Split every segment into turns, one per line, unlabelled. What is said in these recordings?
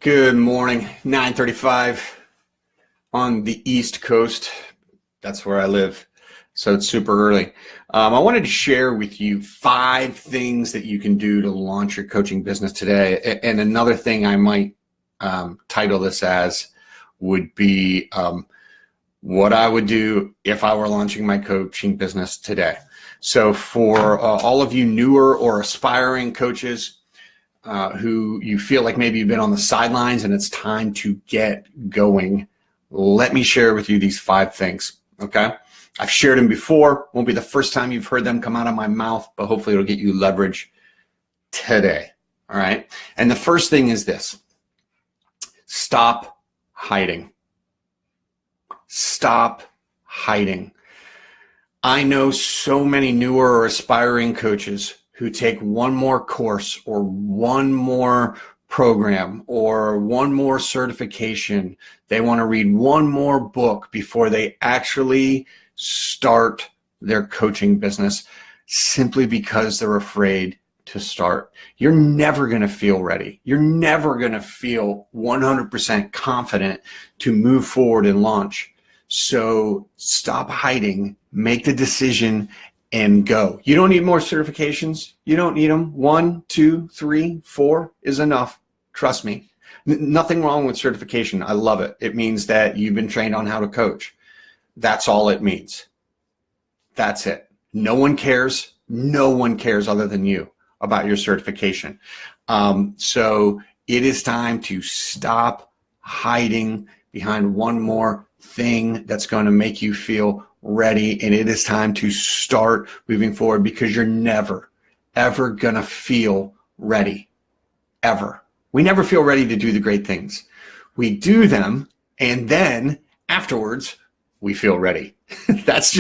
Good morning, 9:35 on the East Coast. That's where I live, so it's super early. I wanted to share with you 5 things that you can do to launch your coaching business today. And another thing I might title this as would be what I would do if I were launching my coaching business today. So for all of you newer or aspiring coaches, who you feel like maybe you've been on the sidelines and it's time to get going, let me share with you these 5 things, okay? I've shared them before. Won't be the first time you've heard them come out of my mouth, but hopefully it'll get you leverage today, all right? And the first thing is this: stop hiding. Stop hiding. I know so many newer or aspiring coaches who take one more course or one more program or one more certification. They want to read one more book before they actually start their coaching business, simply because they're afraid to start. You're never going to feel ready. You're never going to feel 100% confident to move forward and launch. So stop hiding, make the decision, and go. You don't need more certifications. You don't need them. 1, 2, 3, 4 is enough. Trust me. Nothing wrong with certification. I love it. It means that you've been trained on how to coach. That's all it means. That's it. No one cares. No one cares other than you about your certification. So it is time to stop hiding behind one more thing that's going to make you feel ready, and it is time to start moving forward, because you're never, ever going to feel ready, ever. We never feel ready to do the great things. We do them, and then afterwards, we feel ready. That's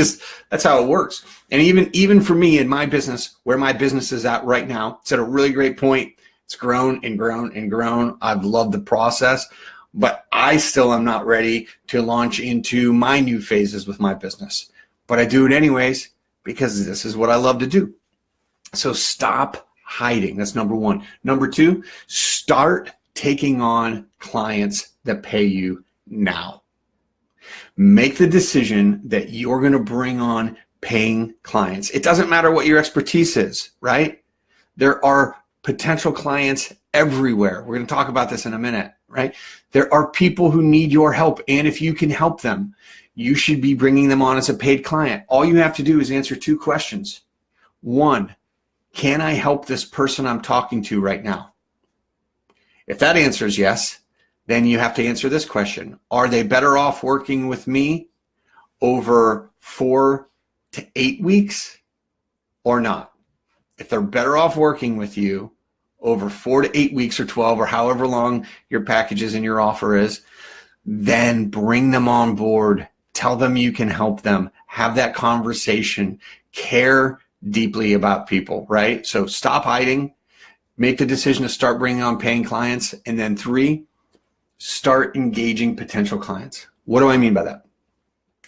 how it works. And even for me in my business, where my business is at right now, it's at a really great point. It's grown and grown and grown. I've loved the process, but I still am not ready to launch into my new phases with my business. But I do it anyways, because this is what I love to do. So stop hiding. That's number 1. Number 2, start taking on clients that pay you now. Make the decision that you're going to bring on paying clients. It doesn't matter what your expertise is, right? There are potential clients everywhere. We're going to talk about this in a minute, right? There are people who need your help, and if you can help them, you should be bringing them on as a paid client. All you have to do is answer 2 questions. 1, can I help this person I'm talking to right now? If that answer is yes, then you have to answer this question: are they better off working with me over 4 to 8 weeks or not? If they're better off working with you over 4 to 8 weeks or 12 or however long your packages and your offer is, then bring them on board. Tell them you can help them. Have that conversation. Care deeply about people, right? So stop hiding. Make the decision to start bringing on paying clients. And then 3, start engaging potential clients. What do I mean by that?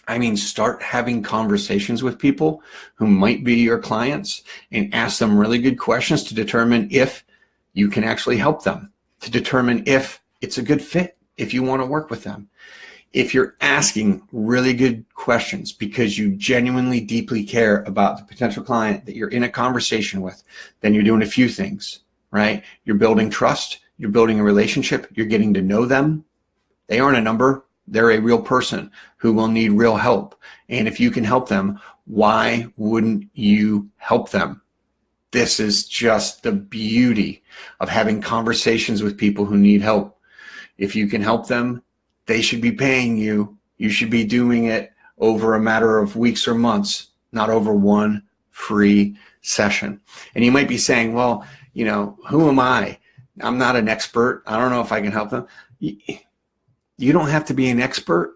I mean, start having conversations with people who might be your clients and ask them really good questions to determine if you can actually help them, to determine if it's a good fit, if you want to work with them. If you're asking really good questions because you genuinely deeply care about the potential client that you're in a conversation with, then you're doing a few things, right? You're building trust, you're building a relationship, you're getting to know them. They aren't a number. They're a real person who will need real help. And if you can help them, why wouldn't you help them? This is just the beauty of having conversations with people who need help. If you can help them, they should be paying you. You should be doing it over a matter of weeks or months, not over one free session. And you might be saying, well, who am I? I'm not an expert. I don't know if I can help them. You don't have to be an expert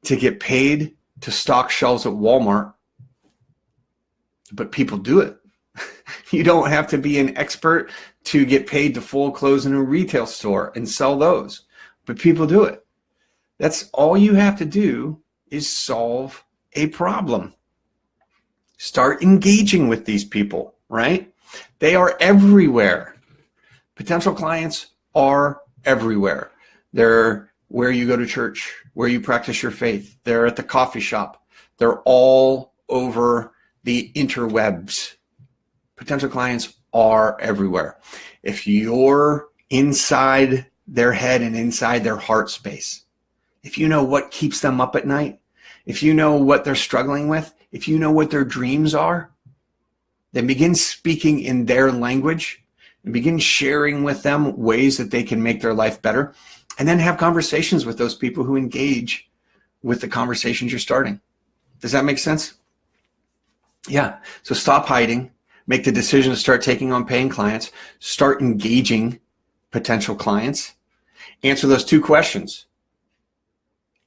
to get paid to stock shelves at Walmart, but people do it. You don't have to be an expert to get paid to fold clothes in a retail store and sell those, but people do it. That's all you have to do is solve a problem. Start engaging with these people, right? They are everywhere. Potential clients are everywhere. They're where you go to church, where you practice your faith. They're at the coffee shop. They're all over the interwebs. Potential clients are everywhere. If you're inside their head and inside their heart space, if you know what keeps them up at night, if you know what they're struggling with, if you know what their dreams are, then begin speaking in their language and begin sharing with them ways that they can make their life better. And then have conversations with those people who engage with the conversations you're starting. Does that make sense? Yeah. So stop hiding. Make the decision to start taking on paying clients. Start engaging potential clients. Answer those two questions.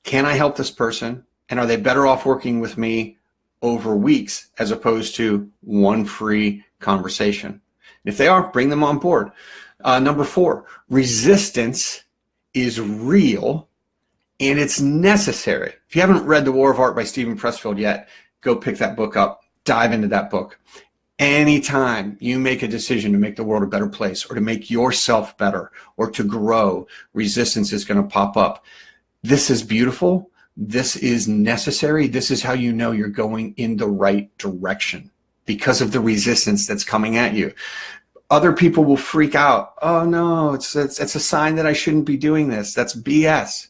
Can I help this person? And are they better off working with me over weeks as opposed to one free conversation? If they are, bring them on board. Number 4, resistance is real and it's necessary. If you haven't read The War of Art by Stephen Pressfield yet, go pick that book up, dive into that book. Anytime you make a decision to make the world a better place or to make yourself better or to grow, resistance is going to pop up. This is beautiful. This is necessary. This is how you know you're going in the right direction because of the resistance that's coming at you. Other people will freak out. Oh no, it's a sign that I shouldn't be doing this. That's BS.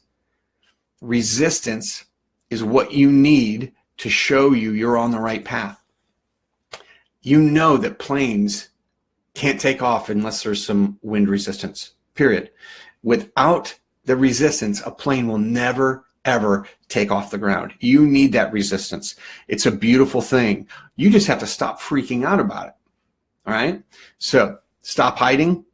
Resistance is what you need to show you you're on the right path. You know that planes can't take off unless there's some wind resistance, period. Without the resistance, a plane will never, ever take off the ground. You need that resistance. It's a beautiful thing. You just have to stop freaking out about it. All right? So stop hiding.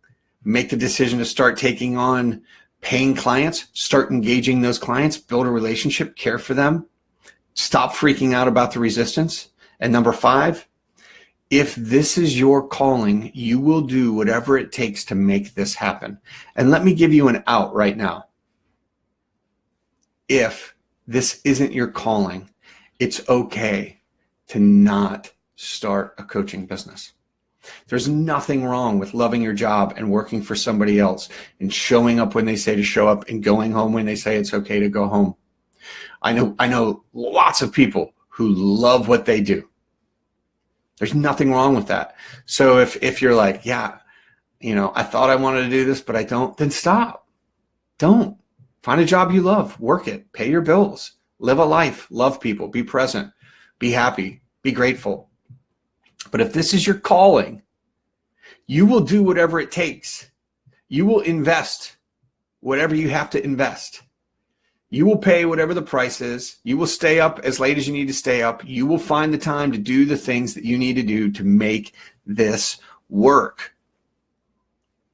Make the decision to start taking on paying clients. Start engaging those clients. Build a relationship. Care for them. Stop freaking out about the resistance. And number 5, if this is your calling, you will do whatever it takes to make this happen. And let me give you an out right now. If this isn't your calling, it's okay to not start a coaching business. There's nothing wrong with loving your job and working for somebody else and showing up when they say to show up and going home when they say it's okay to go home. I know lots of people who love what they do. There's nothing wrong with that. So if you're like, yeah, I thought I wanted to do this, but I don't, then stop. Don't. Find a job you love, work it, pay your bills, live a life, love people, be present, be happy, be grateful. But if this is your calling, you will do whatever it takes. You will invest whatever you have to invest. You will pay whatever the price is. You will stay up as late as you need to stay up. You will find the time to do the things that you need to do to make this work.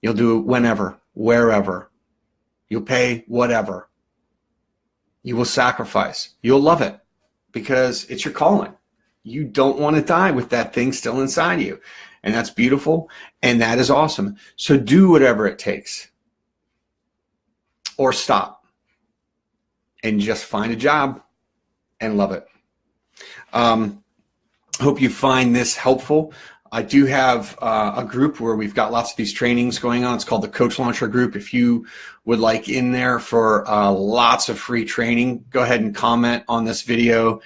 You'll do it whenever, wherever. You'll pay whatever. You will sacrifice. You'll love it because it's your calling. You don't want to die with that thing still inside you. And that's beautiful. And that is awesome. So do whatever it takes. Or stop. And just find a job and love it. Hope you find this helpful. I do have a group where we've got lots of these trainings going on. It's called the Coach Launcher Group. If you would like in there for lots of free training, go ahead and comment on this video.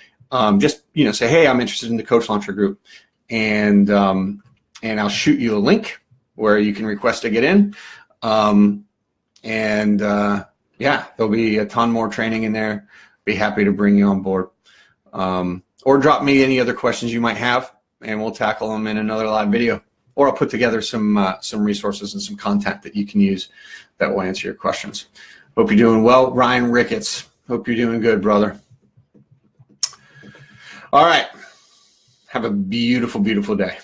Just say, hey, I'm interested in the Coach Launcher Group, and I'll shoot you a link where you can request to get in. Yeah, there'll be a ton more training in there. Be happy to bring you on board. Or drop me any other questions you might have, and we'll tackle them in another live video. Or I'll put together some resources and some content that you can use that will answer your questions. Hope you're doing well. Ryan Ricketts, hope you're doing good, brother. All right. Have a beautiful, beautiful day.